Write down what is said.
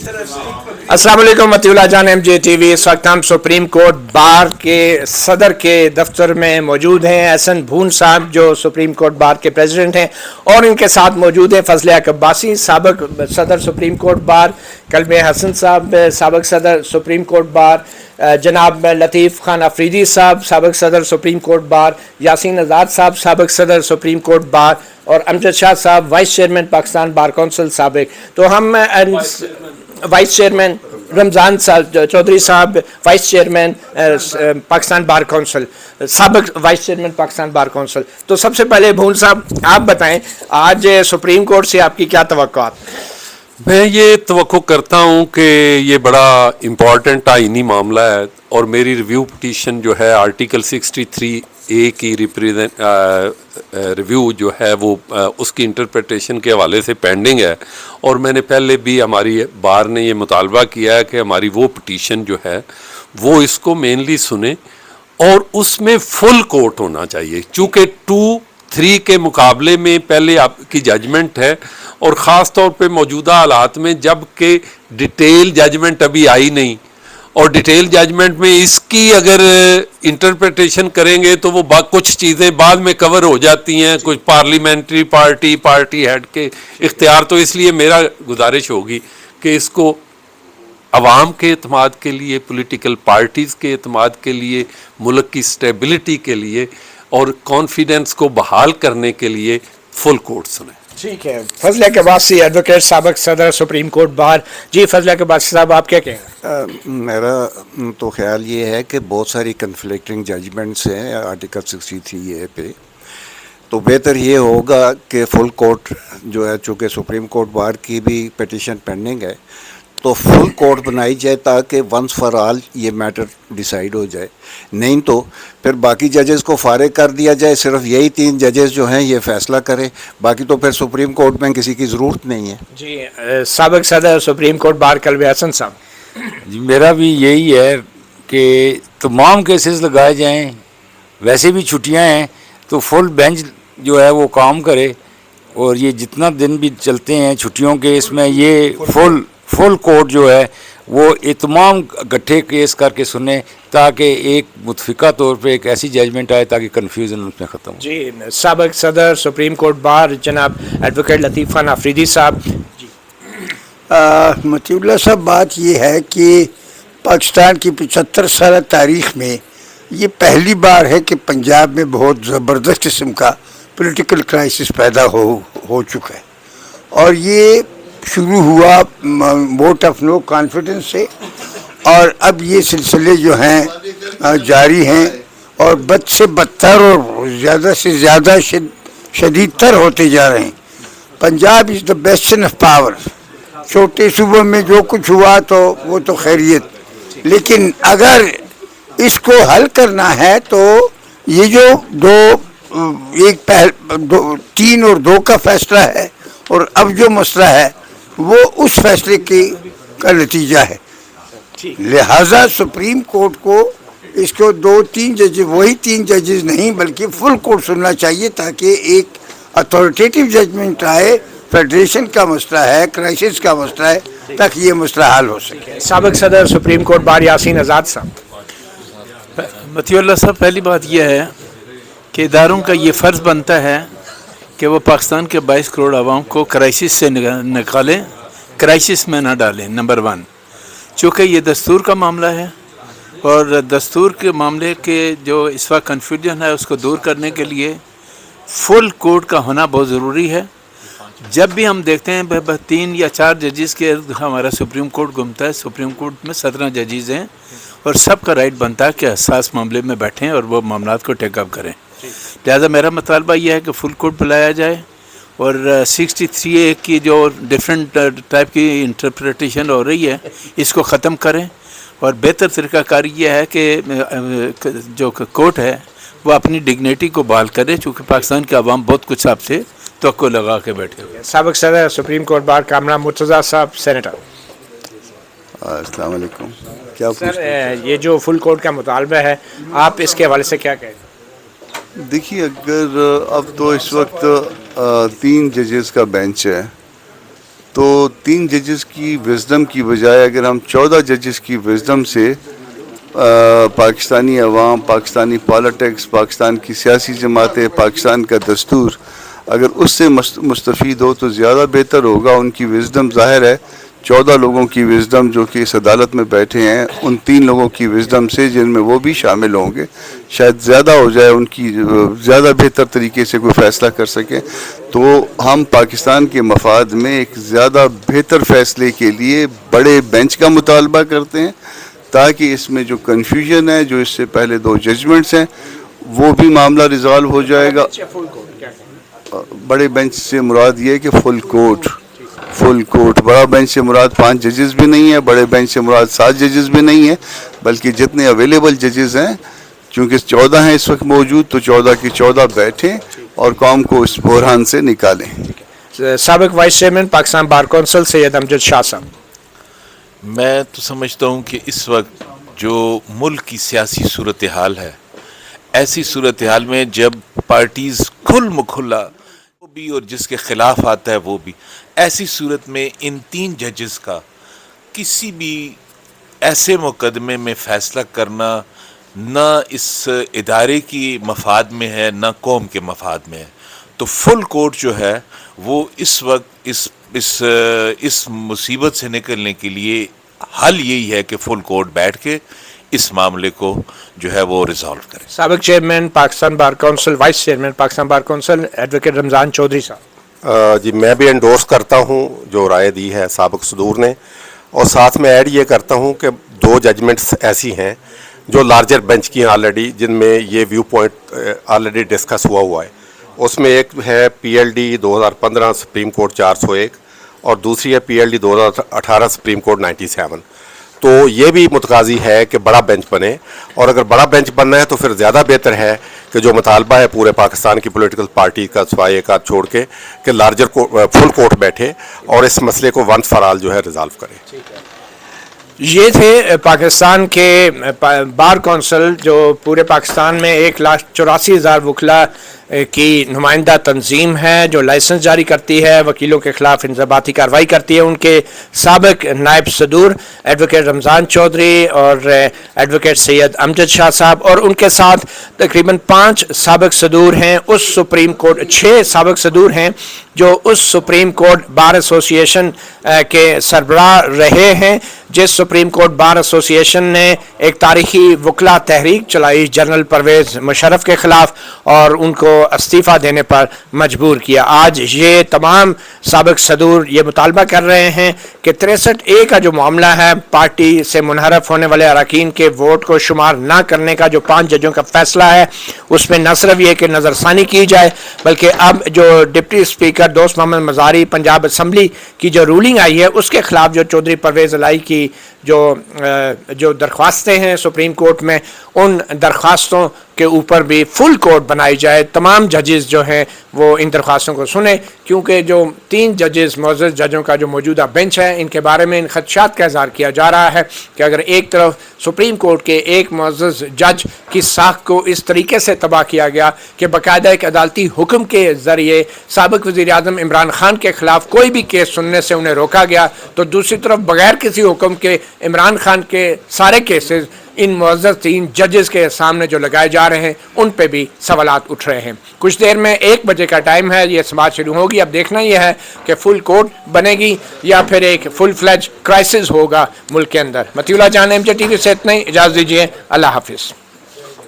अस्सलाम वालेकुम मतीउल्लाह जान एमजे टीवी। इस वक्त हम सुप्रीम कोर्ट बार के सदर के दफ्तर में मौजूद हैं। एहसन भून साहब जो सुप्रीम कोर्ट बार के प्रेसिडेंट हैं और इनके साथ मौजूद हैं फजल हक अब्बासी साबिक सदर सुप्रीम कोर्ट बार, कलमे हसन साहब साबिक सदर सुप्रीम कोर्ट बार, जनाब लतीफ़ खान अफरीदी साहब साबिक सदर सुप्रीम कोर्ट बार, यासीन आज़ाद साहब साबिक सदर सुप्रीम कोर्ट बार और Amjad Shah sahab vice chairman Pakistan bar council साबिक। तो हम vice chairman Ramzan Chaudhry sahab vice chairman Pakistan bar council, साबिक vice chairman Pakistan bar council. तो सबसे पहले भून साहब आप बताएं, आज सुप्रीम कोर्ट से आपकी क्या तवक्कुआत? मैं ये तवक्को करता हूँ कि ये बड़ा इम्पॉर्टेंट आइनी मामला है और मेरी रिव्यू पिटीशन जो है आर्टिकल 63A की रिव्यू जो है वो उसकी इंटरप्रिटेशन के हवाले से पेंडिंग है। और मैंने पहले भी हमारी बार ने ये मुतालबा किया है कि हमारी वो पिटीशन जो है वो इसको मेनली सुने और उसमें फुल कोर्ट होना चाहिए, चूँकि 2-3 के मुकाबले में पहले आपकी जजमेंट है और ख़ास तौर पे मौजूदा हालात में जब कि डिटेल जजमेंट अभी आई नहीं और डिटेल जजमेंट में इसकी अगर इंटरप्रिटेशन करेंगे तो वो कुछ चीज़ें बाद में कवर हो जाती हैं, कुछ पार्लियामेंट्री पार्टी हेड के इख्तियार। तो इसलिए मेरा गुजारिश होगी कि इसको अवाम के एतमाद के लिए, पॉलिटिकल पार्टीज़ के एतमाद के लिए, मुल्क की स्टेबिलिटी के लिए और कॉन्फिडेंस को बहाल करने के लिए फुल कोर्ट सुने। ठीक है, फजल हक अब्बासी एडवोकेट साबिक सदर सुप्रीम कोर्ट बार। जी फजल हक अब्बासी साहब आप क्या कहेंगे? मेरा तो ख्याल ये है कि बहुत सारी कन्फ्लिक्टिंग जजमेंट्स हैं आर्टिकल 63A पे, तो बेहतर ये होगा कि फुल कोर्ट जो है, चूँकि सुप्रीम कोर्ट बार की भी पिटीशन पेंडिंग है, तो फुल कोर्ट बनाई जाए ताकि वंस फॉर ऑल ये मैटर डिसाइड हो जाए। नहीं तो फिर बाकी जजेस को फारिग कर दिया जाए, सिर्फ यही 3 जजेस जो हैं ये फैसला करें, बाकी तो फिर सुप्रीम कोर्ट में किसी की ज़रूरत नहीं है। जी साबिक सदर सुप्रीम कोर्ट बार कलवे हसन साहब। जी मेरा भी यही है कि तमाम केसेस लगाए जाएं, वैसे भी छुट्टियां हैं तो फुल बेंच जो है वो काम करे और ये जितना दिन भी चलते हैं छुट्टियों के, इसमें ये फुल कोर्ट जो है वो ये तमाम इकट्ठे केस करके सुने ताकि एक मुतफिका तौर पे एक ऐसी जजमेंट आए ताकि कन्फ्यूज़न उसमें ख़त्म हो। जी साबिक सदर सुप्रीम कोर्ट बार जनाब एडवोकेट लतीफ़ खान अफरीदी साहब। जी मतीउल्लाह साहब, बात ये है कि पाकिस्तान की 75 साल तारीख़ में ये पहली बार है कि पंजाब में बहुत ज़बरदस्त किस्म का पॉलिटिकल क्राइसिस पैदा हो चुका है और ये शुरू हुआ वोट ऑफ नो कॉन्फिडेंस से और अब ये सिलसिले जो हैं जारी हैं और बद से बदतर और ज़्यादा से ज़्यादा शदीद तर होते जा रहे हैं। Punjab is the bastion of power. छोटे सूबों में जो कुछ हुआ तो वो तो खैरियत, लेकिन अगर इसको हल करना है तो ये जो 3 और 2 का फैसला है और अब जो मसला है वो उस फैसले का नतीजा है। लिहाजा सुप्रीम कोर्ट को इसको 2-3 जजेस, वही 3 जजेस नहीं बल्कि फुल कोर्ट सुनना चाहिए ताकि एक अथॉरिटेटिव जजमेंट आए। फेडरेशन का मसला है, क्राइसिस का मसला है, ताकि ये मसला हल हो सके। साबिक सदर सुप्रीम कोर्ट बार यासीन आज़ाद साहब। मतीउल्लाह साहब, पहली बात यह है कि इदारों का ये फ़र्ज़ बनता है कि वो पाकिस्तान के 22 करोड़ आवाम को क्राइसिस से निकालें, क्राइसिस में ना डालें। नंबर 1, चूँकि ये दस्तूर का मामला है और दस्तूर के मामले के जो इस वक्त कन्फ्यूजन है उसको दूर करने के लिए फुल कोर्ट का होना बहुत ज़रूरी है। जब भी हम देखते हैं 3 या 4 जजेस के हमारा सुप्रीम कोर्ट घूमता है, सुप्रीम कोर्ट में 17 जजेस हैं और सबका राइट बनता है कि हसास मामले में बैठें और वो मामलात को टेकअप करें। लिहाजा मेरा मुतालबा यह है कि फुल कोर्ट बुलाया जाए और 63A की जो डिफरेंट टाइप की इंटरप्रिटेशन हो रही है इसको ख़त्म करें और बेहतर तरीक़ाकार यह है कि जो कोर्ट है वो अपनी डिग्निटी को बहाल करे, चूँकि पाकिस्तान के अवाम बहुत कुछ आपसे तवक्को लगा के बैठे हुए। साबिक सदर supreme court bar Kamran Murtaza साहब सेनेटर। अस्सलाम वालेकुम। क्या सर ये जो फुल कोर्ट का मुतालबा है आप इसके हवाले से क्या कहें? देखिए, अगर अब तो इस वक्त 3 जजेस का बेंच है تو 3 ججز کی وزڈم کی بجائے اگر ہم 14 ججز کی وزڈم سے پاکستانی عوام، پاکستانی پالیٹکس، پاکستان کی سیاسی جماعتیں، پاکستان کا دستور اگر اس سے مستفید ہو تو زیادہ بہتر ہوگا. ان کی وزڈم ظاہر ہے 14 لوگوں کی وزڈم جو کہ اس عدالت میں بیٹھے ہیں، ان 3 لوگوں کی وزڈم سے جن میں وہ بھی شامل ہوں گے، شاید زیادہ ہو جائے، ان کی زیادہ بہتر طریقے سے کوئی فیصلہ کر سکیں. تو ہم پاکستان کے مفاد میں ایک زیادہ بہتر فیصلے کے لیے بڑے بینچ کا مطالبہ کرتے ہیں، تاکہ اس میں جو کنفیوژن ہے، جو اس سے پہلے 2 ججمنٹس ہیں، وہ بھی معاملہ ریزالو ہو جائے گا. بڑے بینچ سے مراد یہ ہے کہ فل کورٹ. بڑا بینچ سے مراد 5 ججز بھی نہیں ہے، بڑے بینچ سے مراد 7 ججز بھی نہیں ہے، بلکہ جتنے اویلیبل ججز ہیں، چونکہ 14 ہیں اس وقت موجود، تو 14 کی 14 بیٹھیں اور قوم کو اس بحران سے نکالیں. سابق vice chairman Pakistan bar council Syed Amjad Shah sahab. میں تو سمجھتا ہوں کہ اس وقت جو ملک کی سیاسی صورتحال ہے، ایسی صورتحال میں جب پارٹیز کھل مکھلا وہ بھی اور جس کے خلاف آتا ہے وہ بھی، ایسی صورت میں ان 3 ججز کا کسی بھی ایسے مقدمے میں فیصلہ کرنا نہ اس ادارے کی مفاد میں ہے نہ قوم کے مفاد میں ہے. تو فل کورٹ جو ہے وہ اس وقت اس مصیبت سے نکلنے کے لیے حل یہی ہے کہ فل کورٹ بیٹھ کے اس معاملے کو جو ہے وہ ریزالو کرے. سابق chairman Pakistan bar council, vice chairman Pakistan bar council advocate Ramzan Chaudhry sahab. جی میں بھی انڈورس کرتا ہوں جو رائے دی ہے سابق صدور نے، اور ساتھ میں ایڈ یہ کرتا ہوں کہ 2 ججمنٹس ایسی ہیں جو لارجر بینچ کی ہیں آلریڈی، جن میں یہ ویو پوائنٹ آلریڈی ڈسکس ہوا ہے. اس میں ایک ہے P L D 2015 supreme court 401 اور دوسری ہے P L D 2018 supreme court 97. تو یہ بھی متقاضی ہے کہ بڑا بینچ بنے، اور اگر بڑا بینچ بننا ہے تو پھر زیادہ بہتر ہے کہ جو مطالبہ ہے پورے پاکستان کی پولیٹیکل پارٹی کا سوائے ایک آدھ چھوڑ کے کہ لارجر فل کورٹ بیٹھے اور اس مسئلے کو ونس فار آل جو ہے ریزالو کرے. یہ تھے پاکستان کے بار کونسل جو پورے پاکستان میں 1,84,000 وکلا کی نمائندہ تنظیم ہے، جو لائسنس جاری کرتی ہے، وکیلوں کے خلاف انضباطی کارروائی کرتی ہے. ان کے سابق نائب صدور ایڈوکیٹ رمضان چودھری اور ایڈوکیٹ سید امجد شاہ صاحب، اور ان کے ساتھ تقریباً 5 سابق صدور ہیں. اس سپریم کورٹ 6 سابق صدور ہیں جو اس سپریم کورٹ بار ایسوسی ایشن کے سربراہ رہے ہیں، جس سپریم کورٹ بار ایسوسی ایشن نے ایک تاریخی وکلا تحریک چلائی جنرل پرویز مشرف کے خلاف اور ان کو استعفیٰ دینے پر مجبور کیا. آج یہ تمام سابق صدور یہ مطالبہ کر رہے ہیں کہ 63A کا جو معاملہ ہے، پارٹی سے منحرف ہونے والے اراکین کے ووٹ کو شمار نہ کرنے کا جو 5 ججوں کا فیصلہ ہے، اس میں نہ صرف یہ کہ نظر ثانی کی جائے، بلکہ اب جو ڈپٹی اسپیکر دوست محمد مزاری پنجاب اسمبلی کی جو رولنگ آئی ہے، اس کے خلاف جو چودھری پرویز الہی کی جو درخواستیں ہیں سپریم کورٹ میں، ان درخواستوں کے اوپر بھی فل کورٹ بنائی جائے. تمام ججز جو ہیں وہ ان درخواستوں کو سنیں، کیونکہ جو 3 ججز معزز ججوں کا جو موجودہ بینچ ہے، ان کے بارے میں ان خدشات کا اظہار کیا جا رہا ہے کہ اگر ایک طرف سپریم کورٹ کے ایک معزز جج کی ساکھ کو اس طریقے سے تباہ کیا گیا کہ باقاعدہ ایک عدالتی حکم کے ذریعے سابق وزیر اعظم عمران خان کے خلاف کوئی بھی کیس سننے سے انہیں روکا گیا، تو دوسری طرف بغیر کسی حکم کے عمران خان کے سارے کیسز ان معزز 3 ججز کے سامنے جو لگائے جا رہے ہیں، ان پہ بھی سوالات اٹھ رہے ہیں. کچھ دیر میں 1 بجے کا ٹائم ہے، یہ سماعت شروع ہوگی. اب دیکھنا یہ ہے کہ فل کورٹ بنے گی یا پھر ایک فل فلیج کرائسس ہوگا ملک کے اندر. مطیع اللہ جان، MJ TV سے اتنا ہی، اجازت دیجیے. اللہ حافظ.